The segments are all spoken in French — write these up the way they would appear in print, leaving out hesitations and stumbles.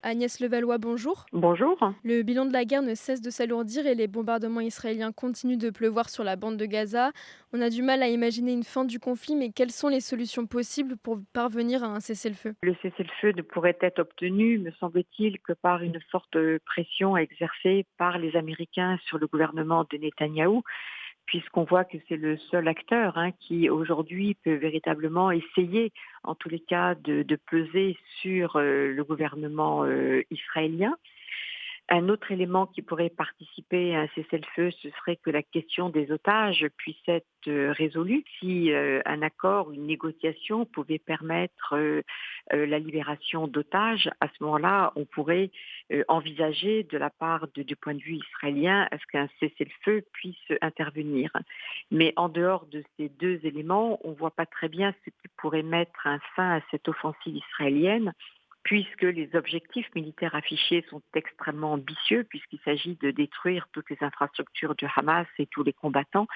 Agnès Levallois, bonjour. Bonjour. Le bilan de la guerre ne cesse de s'alourdir et les bombardements israéliens continuent de pleuvoir sur la bande de Gaza. On a du mal à imaginer une fin du conflit, mais quelles sont les solutions possibles pour parvenir à un cessez-le-feu? Le cessez-le-feu ne pourrait être obtenu, me semble-t-il, que par une forte pression exercée par les Américains sur le gouvernement de Netanyahou, puisqu'on voit que c'est le seul acteur qui aujourd'hui peut véritablement essayer, en tous les cas, de peser sur le gouvernement israélien. Un autre élément qui pourrait participer à un cessez-le-feu, ce serait que la question des otages puisse être résolue. Si un accord, une négociation pouvait permettre la libération d'otages, à ce moment-là, on pourrait envisager de la part du point de vue israélien à ce qu'un cessez-le-feu puisse intervenir. Mais en dehors de ces deux éléments, on ne voit pas très bien ce qui pourrait mettre un fin à cette offensive israélienne, puisque les objectifs militaires affichés sont extrêmement ambitieux, puisqu'il s'agit de détruire toutes les infrastructures du Hamas et tous les combattants,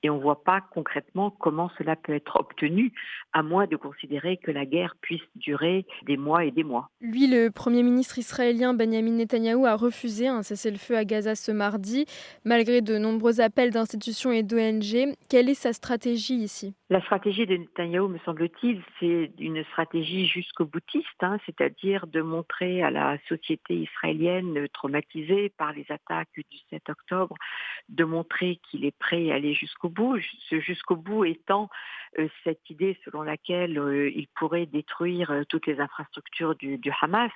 et on ne voit pas concrètement comment cela peut être obtenu, à moins de considérer que la guerre puisse durer des mois et des mois. Lui, le Premier ministre israélien Benjamin Netanyahou a refusé un cessez-le-feu à Gaza ce mardi, malgré de nombreux appels d'institutions et d'ONG. Quelle est sa stratégie ici? La stratégie de Netanyahou, me semble-t-il, c'est une stratégie jusqu'au boutiste, c'est-à-dire de montrer à la société israélienne traumatisée par les attaques du 7 octobre, de montrer qu'il est prêt à aller jusqu'au bout, ce jusqu'au bout étant cette idée selon laquelle il pourrait détruire toutes les infrastructures du Hamas.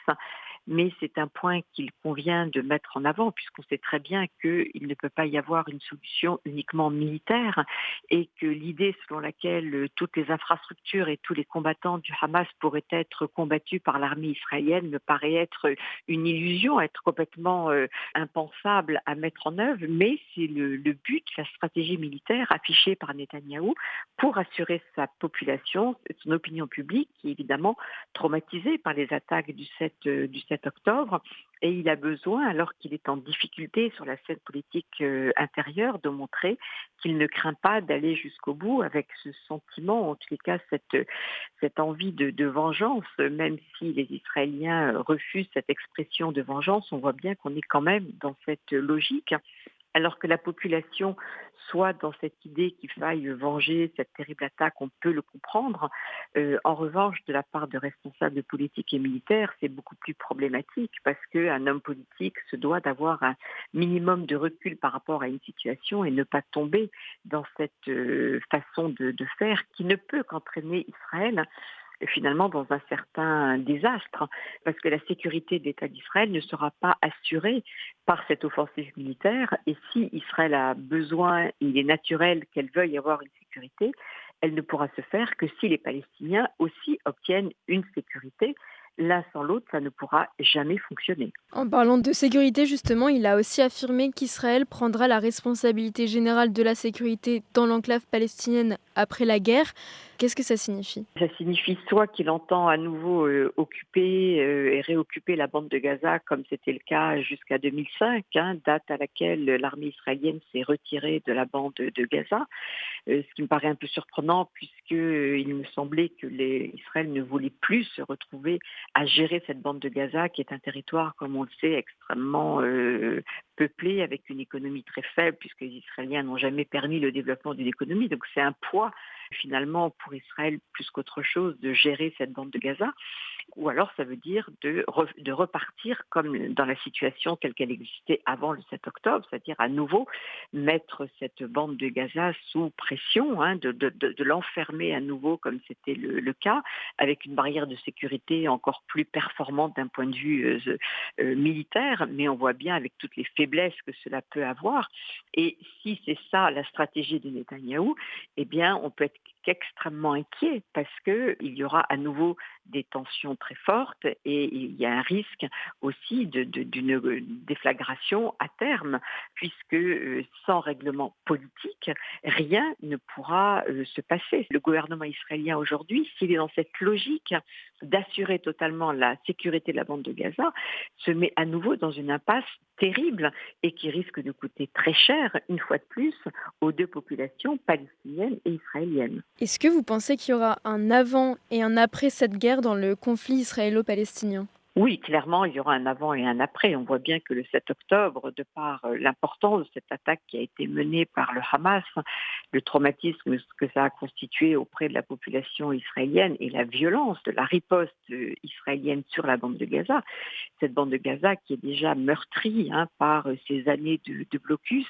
Mais c'est un point qu'il convient de mettre en avant, puisqu'on sait très bien qu'il ne peut pas y avoir une solution uniquement militaire, et que l'idée selon laquelle toutes les infrastructures et tous les combattants du Hamas pourraient être combattus par l'armée israélienne me paraît être une illusion, être complètement impensable à mettre en œuvre, mais c'est le but, la stratégie militaire affichée par Netanyahou pour assurer sa population, son opinion publique, qui est évidemment traumatisée par les attaques du 7 octobre. Et il a besoin, alors qu'il est en difficulté sur la scène politique intérieure, de montrer qu'il ne craint pas d'aller jusqu'au bout avec ce sentiment, en tous les cas cette envie de vengeance, même si les Israéliens refusent cette expression de vengeance, on voit bien qu'on est quand même dans cette logique, alors que la population soit dans cette idée qu'il faille venger cette terrible attaque, on peut le comprendre. En revanche, de la part de responsables politiques et militaires, c'est beaucoup plus problématique parce qu'un homme politique se doit d'avoir un minimum de recul par rapport à une situation et ne pas tomber dans cette façon de faire qui ne peut qu'entraîner Israël finalement dans un certain désastre, parce que la sécurité de l'État d'Israël ne sera pas assurée par cette offensive militaire, et si Israël a besoin, il est naturel qu'elle veuille avoir une sécurité, elle ne pourra se faire que si les Palestiniens aussi obtiennent une sécurité. L'un sans l'autre, ça ne pourra jamais fonctionner. En parlant de sécurité, justement, il a aussi affirmé qu'Israël prendra la responsabilité générale de la sécurité dans l'enclave palestinienne après la guerre. Qu'est-ce que ça signifie? Ça signifie soit qu'il entend à nouveau occuper et réoccuper la bande de Gaza comme c'était le cas jusqu'à 2005, date à laquelle l'armée israélienne s'est retirée de la bande de Gaza, ce qui me paraît un peu surprenant puisque il me semblait que Israël ne voulait plus se retrouver à gérer cette bande de Gaza qui est un territoire, comme on le sait, extrêmement peuplé avec une économie très faible puisque les Israéliens n'ont jamais permis le développement d'une économie. Donc c'est un poids finalement pour Israël plus qu'autre chose de gérer cette bande de Gaza, ou alors ça veut dire de repartir comme dans la situation telle qu'elle existait avant le 7 octobre, c'est-à-dire à nouveau mettre cette bande de Gaza sous pression, de l'enfermer à nouveau comme c'était le cas, avec une barrière de sécurité encore plus performante d'un point de vue militaire, mais on voit bien avec toutes les faiblesses que cela peut avoir. Et si c'est ça la stratégie de Netanyahou, eh bien on peut être qu'extrêmement inquiet parce qu'il y aura à nouveau des tensions très fortes et il y a un risque aussi d'une déflagration à terme, puisque sans règlement politique, rien ne pourra se passer. Le gouvernement israélien aujourd'hui, s'il est dans cette logique d'assurer totalement la sécurité de la bande de Gaza, se met à nouveau dans une impasse terrible et qui risque de coûter très cher, une fois de plus, aux deux populations palestiniennes et israéliennes. Est-ce que vous pensez qu'il y aura un avant et un après cette guerre dans le conflit israélo-palestinien? Oui, clairement, il y aura un avant et un après. On voit bien que le 7 octobre, de par l'importance de cette attaque qui a été menée par le Hamas, le traumatisme que ça a constitué auprès de la population israélienne et la violence de la riposte israélienne sur la bande de Gaza, cette bande de Gaza qui est déjà meurtrie par ces années de blocus,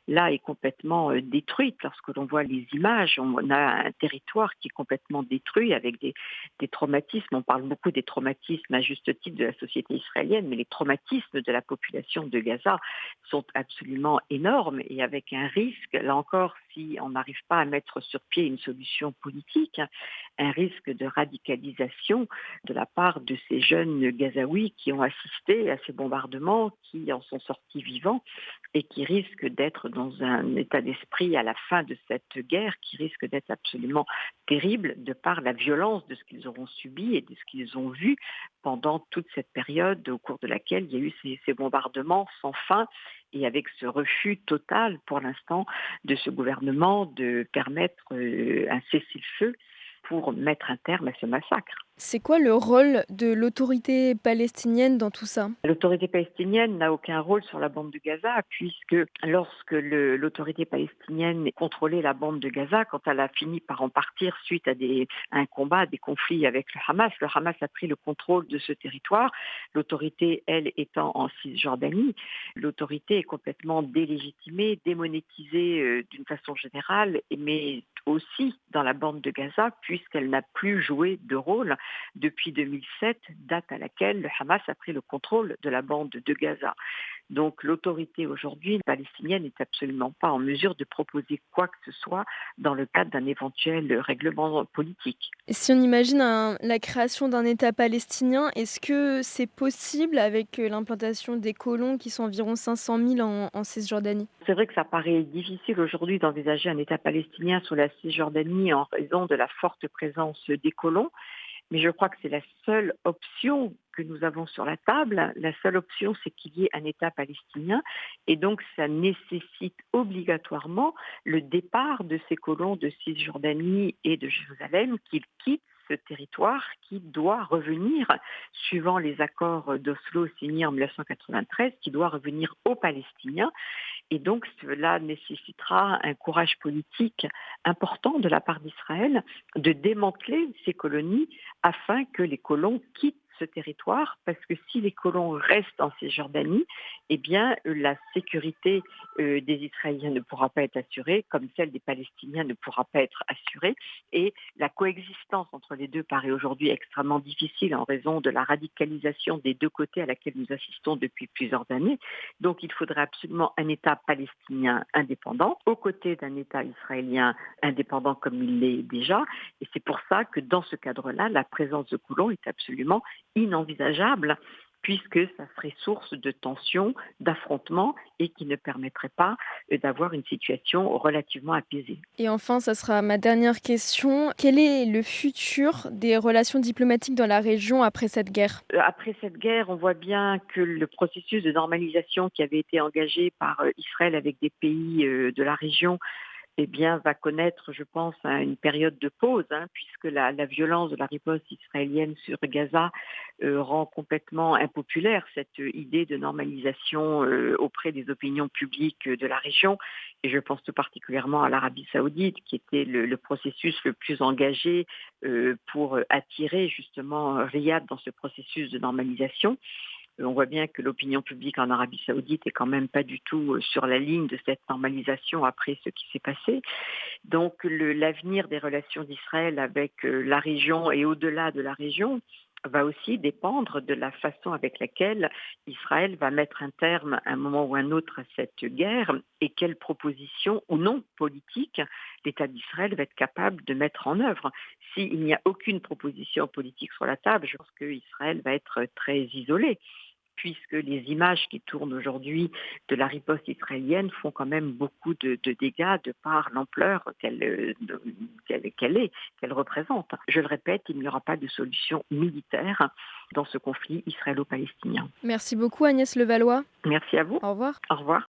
là est complètement détruite. Lorsque l'on voit les images, on a un territoire qui est complètement détruit avec des traumatismes. On parle beaucoup des traumatismes à juste titre de la société israélienne, mais les traumatismes de la population de Gaza sont absolument énormes et avec un risque, là encore, si on n'arrive pas à mettre sur pied une solution politique, un risque de radicalisation de la part de ces jeunes Gazaouis qui ont assisté à ces bombardements, qui en sont sortis vivants et qui risquent d'être dans un état d'esprit à la fin de cette guerre qui risque d'être absolument terrible de par la violence de ce qu'ils auront subi et de ce qu'ils ont vu pendant toute cette période au cours de laquelle il y a eu ces bombardements sans fin et avec ce refus total pour l'instant de ce gouvernement de permettre un cessez-le-feu pour mettre un terme à ce massacre. C'est quoi le rôle de l'autorité palestinienne dans tout ça? L'autorité palestinienne n'a aucun rôle sur la bande de Gaza puisque lorsque l'autorité palestinienne contrôlait la bande de Gaza, quand elle a fini par en partir suite à un combat, des conflits avec le Hamas a pris le contrôle de ce territoire. L'autorité, elle, étant en Cisjordanie, l'autorité est complètement délégitimée, démonétisée d'une façon générale, mais aussi dans la bande de Gaza puisqu'elle n'a plus joué de rôle depuis 2007, date à laquelle le Hamas a pris le contrôle de la bande de Gaza. Donc l'autorité aujourd'hui palestinienne n'est absolument pas en mesure de proposer quoi que ce soit dans le cadre d'un éventuel règlement politique. Et si on imagine la création d'un État palestinien, est-ce que c'est possible avec l'implantation des colons qui sont environ 500 000 en Cisjordanie? C'est vrai que ça paraît difficile aujourd'hui d'envisager un État palestinien sur la Cisjordanie en raison de la forte présence des colons. Mais je crois que c'est la seule option que nous avons sur la table. La seule option, c'est qu'il y ait un État palestinien. Et donc, ça nécessite obligatoirement le départ de ces colons de Cisjordanie et de Jérusalem, qu'ils quittent ce territoire qui doit revenir, suivant les accords d'Oslo signés en 1993, qui doit revenir aux Palestiniens. Et donc, cela nécessitera un courage politique important de la part d'Israël de démanteler ces colonies afin que les colons quittent ce territoire, parce que si les colons restent en Cisjordanie, eh bien, la sécurité des Israéliens ne pourra pas être assurée, comme celle des Palestiniens ne pourra pas être assurée, et la coexistence entre les deux paraît aujourd'hui extrêmement difficile en raison de la radicalisation des deux côtés à laquelle nous assistons depuis plusieurs années. Donc, il faudrait absolument un État palestinien indépendant, aux côtés d'un État israélien indépendant comme il l'est déjà, et c'est pour ça que dans ce cadre-là, la présence de colons est absolument inenvisageable puisque ça serait source de tensions, d'affrontements et qui ne permettrait pas d'avoir une situation relativement apaisée. Et enfin, ça sera ma dernière question. Quel est le futur des relations diplomatiques dans la région après cette guerre? Après cette guerre, on voit bien que le processus de normalisation qui avait été engagé par Israël avec des pays de la région va connaître, je pense, une période de pause, puisque la violence de la riposte israélienne sur Gaza rend complètement impopulaire cette idée de normalisation auprès des opinions publiques de la région. Et je pense tout particulièrement à l'Arabie saoudite, qui était le processus le plus engagé pour attirer justement Riyad dans ce processus de normalisation. On voit bien que l'opinion publique en Arabie saoudite est quand même pas du tout sur la ligne de cette normalisation après ce qui s'est passé. Donc l'avenir des relations d'Israël avec la région et au-delà de la région va aussi dépendre de la façon avec laquelle Israël va mettre un terme à un moment ou un autre à cette guerre et quelles propositions ou non politiques l'État d'Israël va être capable de mettre en œuvre. S'il n'y a aucune proposition politique sur la table, je pense qu'Israël va être très isolé, puisque les images qui tournent aujourd'hui de la riposte israélienne font quand même beaucoup de dégâts de par l'ampleur qu'elle représente. Je le répète, il n'y aura pas de solution militaire dans ce conflit israélo-palestinien. Merci beaucoup Agnès Levallois. Merci à vous. Au revoir. Au revoir.